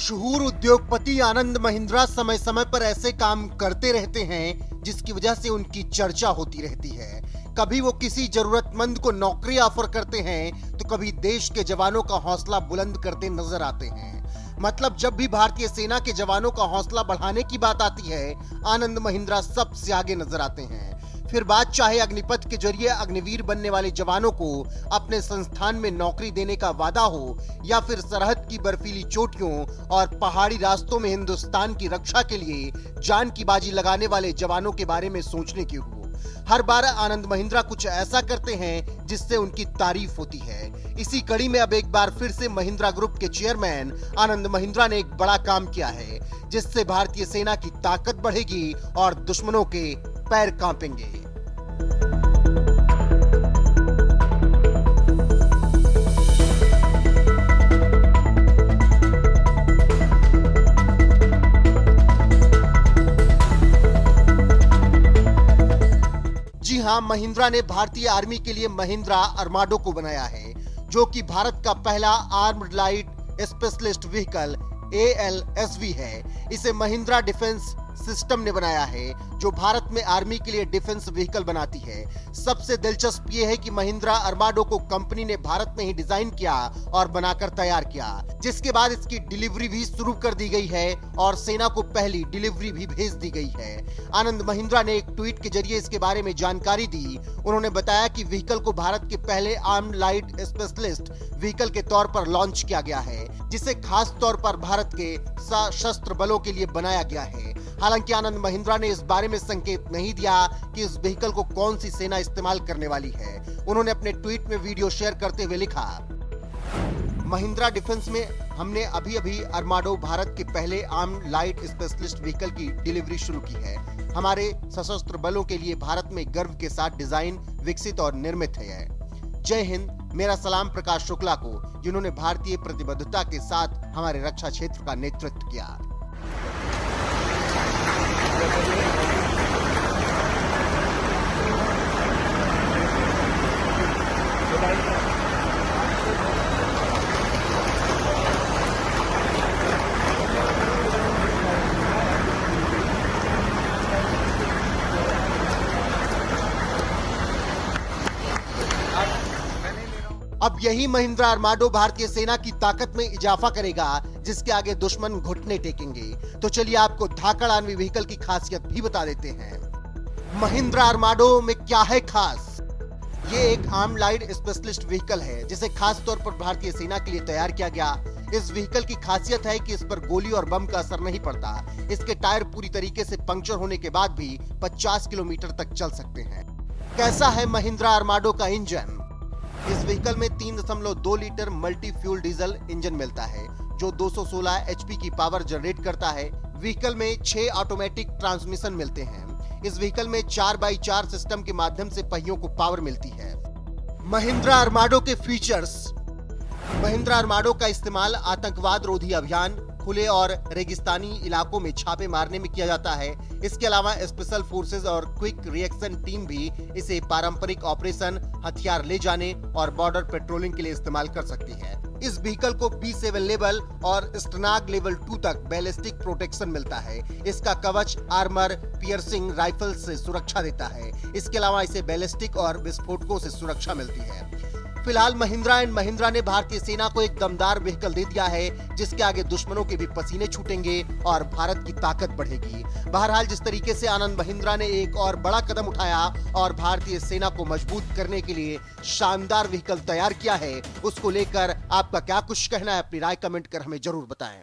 मशहूर उद्योगपति आनंद महिंद्रा समय समय पर ऐसे काम करते रहते हैं जिसकी वजह से उनकी चर्चा होती रहती है। कभी वो किसी जरूरतमंद को नौकरी ऑफर करते हैं तो कभी देश के जवानों का हौसला बुलंद करते नजर आते हैं। मतलब जब भी भारतीय सेना के जवानों का हौसला बढ़ाने की बात आती है, आनंद महिंद्रा सबसे आगे नजर आते हैं। फिर बात चाहे अग्निपथ के जरिए अग्निवीर बनने वाले जवानों को अपने संस्थान में नौकरी देने का वादा हो, या फिर सरहद की बर्फीली चोटियों और पहाड़ी रास्तों में हिंदुस्तान की रक्षा के लिए जान की बाजी लगाने वाले जवानों के बारे में सोचने की हो। हर बार आनंद महिंद्रा कुछ ऐसा करते हैं जिससे उनकी तारीफ होती है। इसी कड़ी में अब एक बार फिर से महिंद्रा ग्रुप के चेयरमैन आनंद महिंद्रा ने एक बड़ा काम किया है, जिससे भारतीय सेना की ताकत बढ़ेगी और दुश्मनों के पैर कांपेंगे। जी हां, महिंद्रा ने भारतीय आर्मी के लिए महिंद्रा अर्माडो को बनाया है, जो कि भारत का पहला armed light specialist vehicle ALSV है। इसे महिंद्रा डिफेंस सिस्टम ने बनाया है, जो भारत में आर्मी के लिए डिफेंस व्हीकल बनाती है। सबसे दिलचस्प ये है कि महिंद्रा अर्माडो को कंपनी ने भारत में ही डिजाइन किया और बनाकर तैयार किया, जिसके बाद इसकी डिलीवरी भी शुरू कर दी गई है और सेना को पहली डिलीवरी भी भेज दी गई है। आनंद महिंद्रा ने एक ट्वीट के जरिए इसके बारे में जानकारी दी। उन्होंने बताया कि व्हीकल को भारत के पहले आर्म्ड लाइट स्पेशलिस्ट व्हीकल के तौर पर लॉन्च किया गया है, जिसे खास तौर पर भारत के सशस्त्र बलों के लिए बनाया गया है। हालांकि आनंद महिंद्रा ने इस बारे में संकेत नहीं दिया कि इस व्हीकल को कौन सी सेना इस्तेमाल करने वाली है। उन्होंने अपने ट्वीट में वीडियो शेयर करते हुए लिखा, महिंद्रा डिफेंस में हमने अभी अर्माडो भारत के पहले आर्म्ड लाइट स्पेशलिस्ट व्हीकल की डिलीवरी शुरू की है। हमारे सशस्त्र बलों के लिए भारत में गर्व के साथ डिजाइन विकसित और निर्मित है। जय हिंद। मेरा सलाम प्रकाश शुक्ला को, जिन्होंने भारतीय प्रतिबद्धता के साथ हमारे रक्षा क्षेत्र का नेतृत्व किया। अब यही महिंद्रा अर्माडो भारतीय सेना की ताकत में इजाफा करेगा, जिसके आगे दुश्मन घुटने टेकेंगे। तो चलिए आपको धाकड़ आर्मी व्हीकल की खासियत भी बता देते हैं। महिंद्रा अर्माडो में क्या है खास? ये एक आर्म्ड लाइट स्पेशलिस्ट व्हीकल है, जिसे खास तौर पर भारतीय सेना के लिए तैयार किया गया। इस व्हीकल की खासियत है कि इस पर गोली और बम का असर नहीं पड़ता। इसके टायर पूरी तरीके से पंक्चर होने के बाद भी 50 किलोमीटर तक चल सकते हैं। कैसा है महिंद्रा अर्माडो का इंजन? इस व्हीकल में 3.2 litre multi fuel diesel engine मिलता है, जो 216 HP की पावर जनरेट करता है। व्हीकल में 6 ऑटोमेटिक ट्रांसमिशन मिलते हैं। इस व्हीकल में 4x4 सिस्टम के माध्यम से पहियों को पावर मिलती है। महिंद्रा अर्माडो के फीचर्स। महिंद्रा अर्माडो का इस्तेमाल आतंकवाद रोधी अभियान, खुले और रेगिस्तानी इलाकों में छापे मारने में किया जाता है। इसके अलावा स्पेशल फोर्सेज और क्विक रिएक्शन टीम भी इसे पारंपरिक ऑपरेशन, हथियार ले जाने और बॉर्डर पेट्रोलिंग के लिए इस्तेमाल कर सकती है। इस व्हीकल को P7 लेवल और स्टनाग लेवल 2 तक बैलिस्टिक प्रोटेक्शन मिलता है। इसका कवच आर्मर पियर्सिंग राइफल से सुरक्षा देता है। इसके अलावा इसे बैलिस्टिक और विस्फोटकों से सुरक्षा मिलती है। फिलहाल महिंद्रा एंड महिंद्रा ने भारतीय सेना को एक दमदार व्हीकल दे दिया है, जिसके आगे दुश्मनों के भी पसीने छूटेंगे और भारत की ताकत बढ़ेगी। बहरहाल, जिस तरीके से आनंद महिंद्रा ने एक और बड़ा कदम उठाया और भारतीय सेना को मजबूत करने के लिए शानदार व्हीकल तैयार किया है, उसको लेकर आपका क्या कुछ कहना है? अपनी राय कमेंट कर हमें जरूर बताएं।